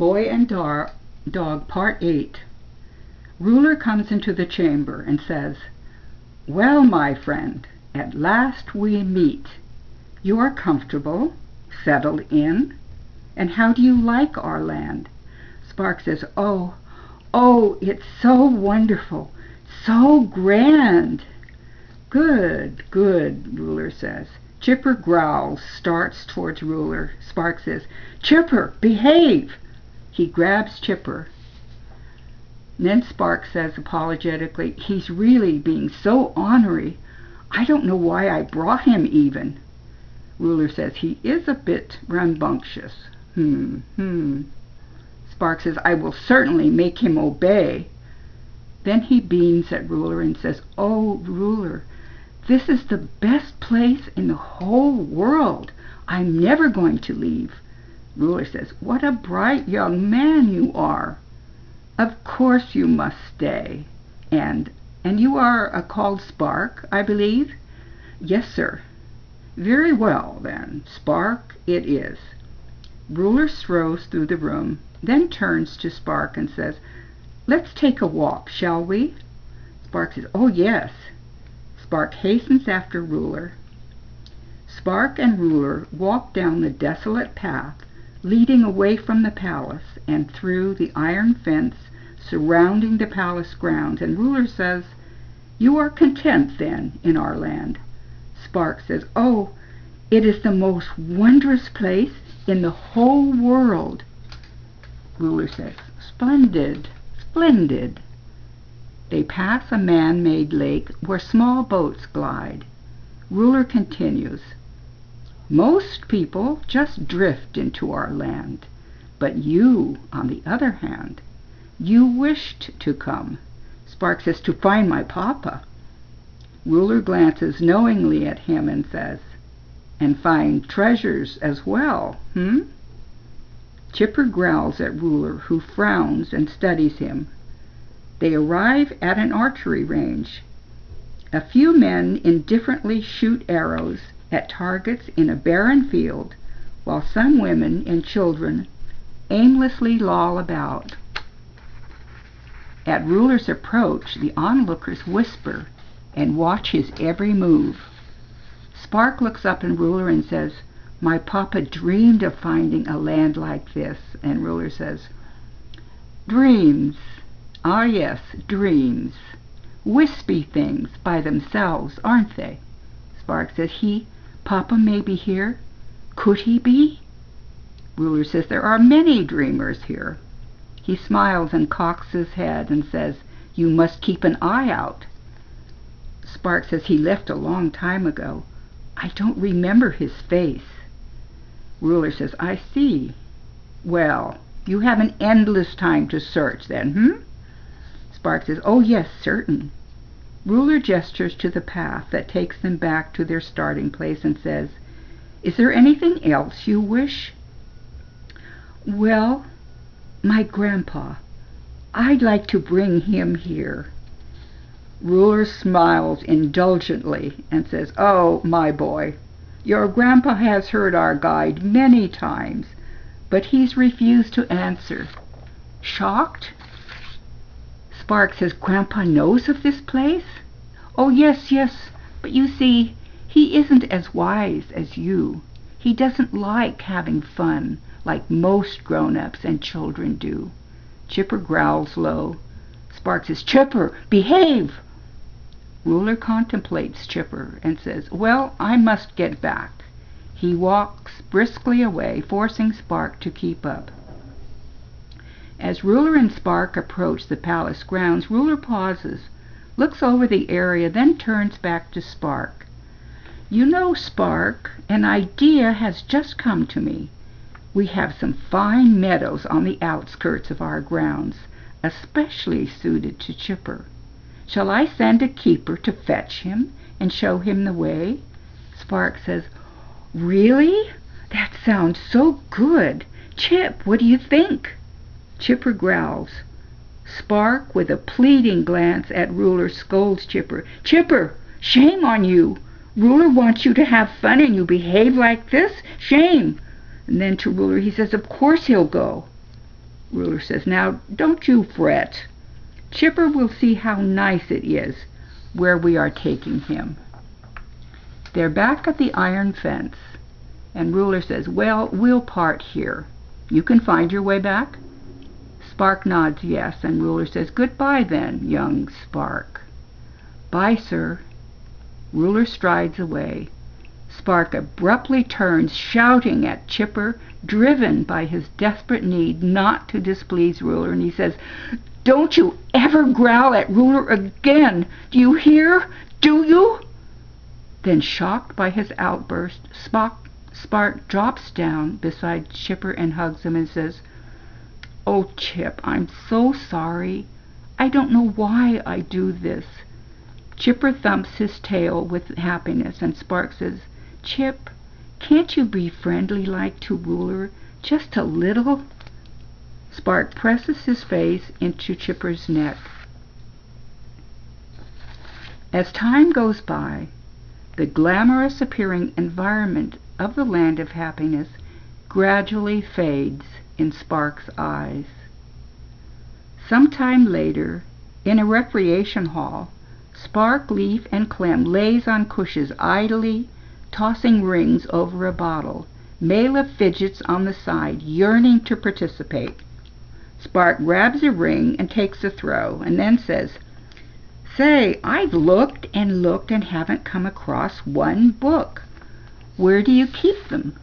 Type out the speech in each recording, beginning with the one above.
Boy and Dog, Part 8. Ruler comes into the chamber and says, "Well, my friend, at last we meet. You are comfortable, settled in, and how do you like our land?" Spark says, "Oh, it's so wonderful, so grand." "Good, good," Ruler says. Chipper growls, starts towards Ruler. Spark says, "Chipper, behave!" He grabs Chipper. Then Spark says apologetically, "He's really being so ornery. I don't know why I brought him even." Ruler says, "He is a bit rambunctious." Spark says, "I will certainly make him obey." Then he beams at Ruler and says, "Oh, Ruler, this is the best place in the whole world. I'm never going to leave." Ruler says, "What a bright young man you are. Of course you must stay. And you are called Spark, I believe?" "Yes, sir." "Very well, then. Spark it is." Ruler strolls through the room, then turns to Spark and says, "Let's take a walk, shall we?" Spark says, "Oh, yes." Spark hastens after Ruler. Spark and Ruler walk down the desolate path leading away from the palace and through the iron fence surrounding the palace grounds, and Ruler says, "You are content, then, in our land?" Spark says, "Oh, it is the most wondrous place in the whole world." Ruler says, "Splendid, splendid." They pass a man-made lake where small boats glide. Ruler continues, "Most people just drift into our land, but you, on the other hand, you wished to come." Spark says, "To find my papa." Ruler glances knowingly at him and says, "And find treasures as well, Chipper growls at Ruler, who frowns and studies him. They arrive at an archery range. A few men indifferently shoot arrows at targets in a barren field, while some women and children aimlessly loll about. At Ruler's approach, the onlookers whisper and watch his every move. Spark looks up at Ruler and says, "My papa dreamed of finding a land like this." And Ruler says, "Dreams. Ah, yes, dreams. Wispy things by themselves, aren't they?" Spark says, "Papa may be here. Could he be?" Ruler says, "There are many dreamers here." He smiles and cocks his head and says, "You must keep an eye out." Spark says, "He left a long time ago. I don't remember his face." Ruler says, "I see. Well, you have an endless time to search then, Spark says, "Oh, yes, certain." Ruler gestures to the path that takes them back to their starting place and says, "Is there anything else you wish?" "Well, my grandpa. I'd like to bring him here." Ruler smiles indulgently and says, "Oh, my boy, your grandpa has heard our guide many times, but he's refused to answer." Shocked, Spark says, "Grandpa knows of this place?" "Oh, yes, but you see, he isn't as wise as you. He doesn't like having fun like most grown-ups and children do." Chipper growls low. Spark says, "Chipper, behave!" Ruler contemplates Chipper and says, "Well, I must get back." He walks briskly away, forcing Spark to keep up. As Ruler and Spark approach the palace grounds, Ruler pauses, looks over the area, then turns back to Spark. "You know, Spark, an idea has just come to me. We have some fine meadows on the outskirts of our grounds, especially suited to Chipper. Shall I send a keeper to fetch him and show him the way?" Spark says, "Really? That sounds so good. Chip, what do you think?" Chipper growls. Spark, with a pleading glance at Ruler, scolds Chipper. "Chipper, shame on you. Ruler wants you to have fun and you behave like this. Shame." And then to Ruler he says, "Of course he'll go." Ruler says, "Now, don't you fret. Chipper will see how nice it is where we are taking him." They're back at the iron fence, and Ruler says, "Well, we'll part here. You can find your way back?" Spark nods yes, and Ruler says, "Goodbye then, young Spark." "Bye, sir." Ruler strides away. Spark abruptly turns, shouting at Chipper, driven by his desperate need not to displease Ruler, and he says, "Don't you ever growl at Ruler again! Do you hear? Do you?" Then, shocked by his outburst, Spark drops down beside Chipper and hugs him and says, "Oh, Chip, I'm so sorry. I don't know why I do this." Chipper thumps his tail with happiness, and Spark says, "Chip, can't you be friendly-like to Ruler, just a little?" Spark presses his face into Chipper's neck. As time goes by, the glamorous appearing environment of the Land of Happiness gradually fades in Spark's eyes. Sometime later, in a recreation hall, Spark, Leaf, and Clem lays on cushions idly, tossing rings over a bottle. Mela fidgets on the side, yearning to participate. Spark grabs a ring and takes a throw, and then says, "Say, I've looked and haven't come across one book. Where do you keep them?"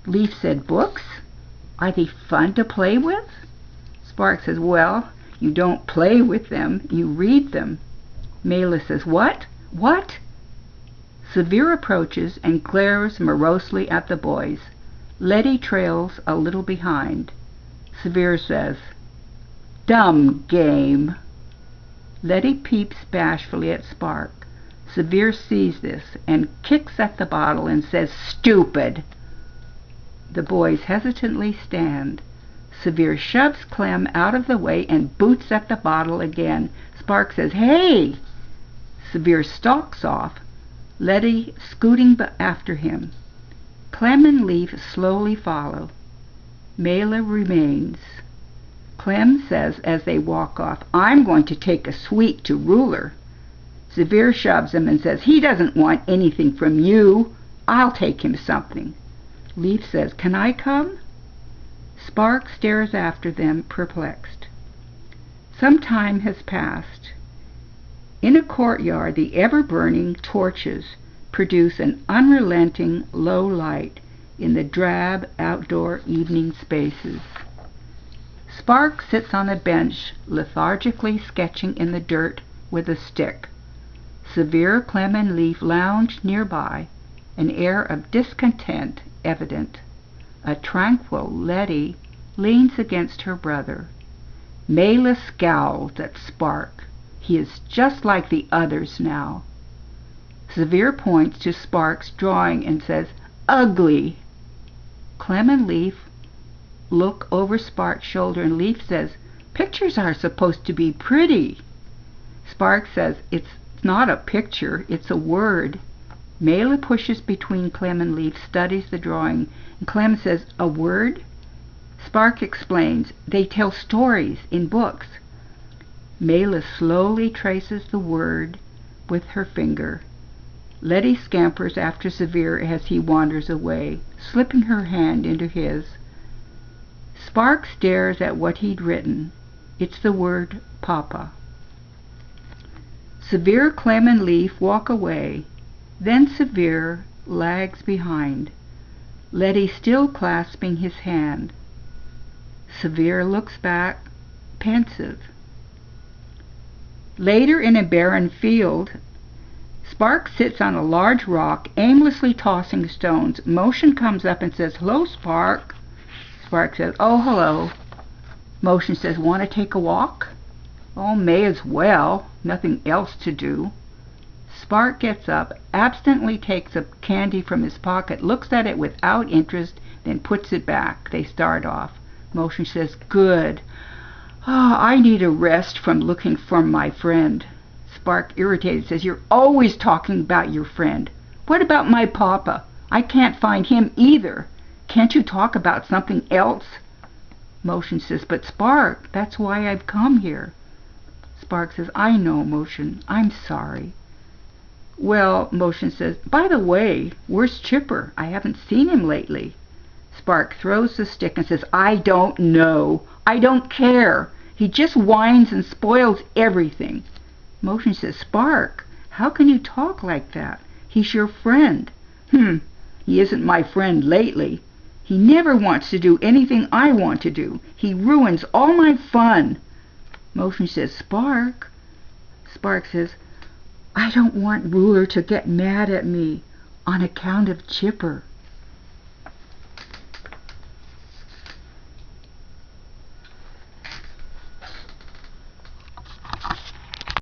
Leaf said, "Books? Are they fun to play with?" Spark says, "Well, you don't play with them, you read them." Mela says, "What? What?" Severe approaches and glares morosely at the boys. Letty trails a little behind. Severe says, "Dumb game." Letty peeps bashfully at Spark. Severe sees this and kicks at the bottle and says, "Stupid." The boys hesitantly stand. Severe shoves Clem out of the way and boots at the bottle again. Spark says, "Hey!" Severe stalks off, Letty scooting after him. Clem and Leaf slowly follow. Mela remains. Clem says as they walk off, "I'm going to take a sweet to Ruler." Severe shoves him and says, "He doesn't want anything from you. I'll take him something." Leaf says, "Can I come?" Spark stares after them, perplexed. Some time has passed. In a courtyard, the ever-burning torches produce an unrelenting low light in the drab outdoor evening spaces. Spark sits on a bench, lethargically sketching in the dirt with a stick. Severe, Clem, and Leaf lounge nearby, an air of discontent evident. A tranquil Letty leans against her brother. Mela scowls at Spark. He is just like the others now. Severe points to Spark's drawing and says, "Ugly." Clem and Leaf look over Spark's shoulder, and Leaf says, "Pictures are supposed to be pretty." Spark says, "It's not a picture, it's a word." Mela pushes between Clem and Leaf, studies the drawing, and Clem says, "A word?" Spark explains, "They tell stories in books." Mela slowly traces the word with her finger. Letty scampers after Severe as he wanders away, slipping her hand into his. Spark stares at what he'd written. It's the word Papa. Severe, Clem, and Leaf walk away. Then Severe lags behind, Letty still clasping his hand. Severe looks back, pensive. Later, in a barren field, Spark sits on a large rock, aimlessly tossing stones. Motion comes up and says, "Hello, Spark." Spark says, "Oh, hello." Motion says, "Want to take a walk?" "Oh, may as well. Nothing else to do." Spark gets up, absently takes a candy from his pocket, looks at it without interest, then puts it back. They start off. Motion says, "Good. I need a rest from looking for my friend." Spark, irritated, says, "You're always talking about your friend. What about my papa? I can't find him either. Can't you talk about something else?" Motion says, but Spark, that's why I've come here. Spark says, I know, Motion. I'm sorry. Well, Motion says, by the way, where's Chipper? I haven't seen him lately. Spark throws the stick and says, I don't know. I don't care. He just whines and spoils everything. Motion says, Spark, how can you talk like that? He's your friend. He isn't my friend lately. He never wants to do anything I want to do. He ruins all my fun. Motion says, Spark. Spark says, I don't want Ruler to get mad at me on account of Chipper.